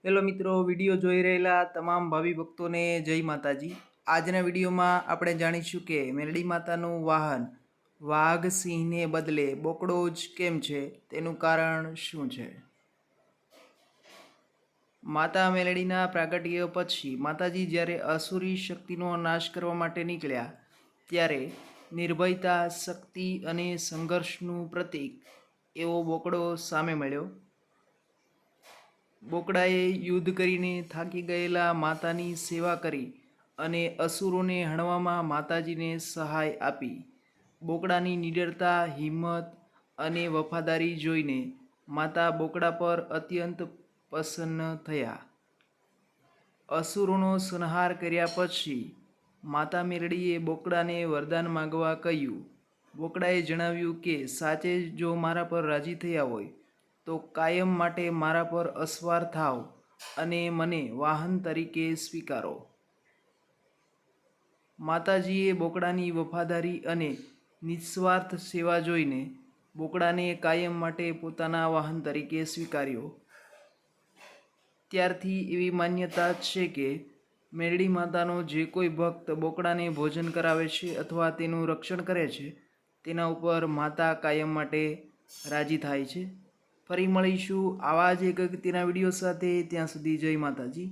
Hello મિત્રો, video જોઈ રહેલા તમામ ભાવિ ભક્તોને જય માતાજી। આજના વિડીયોમાં આપણે જાણીશું કે મેરડી માતાનું વાહન વાઘ સિંહને બદલે બોકડો જ કેમ છે, તેનું કારણ શું છે। માતા મેલડીના પ્રાગટ્ય પછી માતાજી જ્યારે અસુરી શક્તિનો નાશ કરવા માટે નીકળ્યા ત્યારે નિર્ભયતા, શક્તિ અને સંઘર્ષનું પ્રતીક એવો બોકડો સામે મળ્યો। બોકડાએ યુદ્ધ કરીને થાકી ગયેલા માતાની સેવા કરી અને અસુરોને હણવામાં માતાજીને સહાય આપી। બોકડાની નિડરતા, હિંમત અને વફાદારી જોઈને માતા બોકડા પર અત્યંત પ્રસન્ન થયા। અસુરોનો સંહાર કર્યા પછી માતા મેલડીએ બોકડાને વરદાન માંગવા કહ્યું। બોકડાએ જણાવ્યું કે સાચે જ જો મારા પર રાજી થયા હોય તો કાયમ માટે મારા પર અસવાર થાવ અને મને વાહન તરીકે સ્વીકારો। માતાજીએ બોકડાની વફાદારી અને નિસ્વાર્થ સેવા જોઈને બોકડાને કાયમ માટે પોતાના વાહન તરીકે સ્વીકાર્યો। ત્યારથી એવી માન્યતા છે કે મેરડી માતાનો જે કોઈ ભક્ત બોકડાને ભોજન કરાવે છે અથવા તેનું રક્ષણ કરે છે તેના ઉપર માતા કાયમ માટે રાજી થાય છે। ફરી મળીશું આવા જ એક અગત્યના વિડીયો સાથે, ત્યાં સુધી જય માતાજી।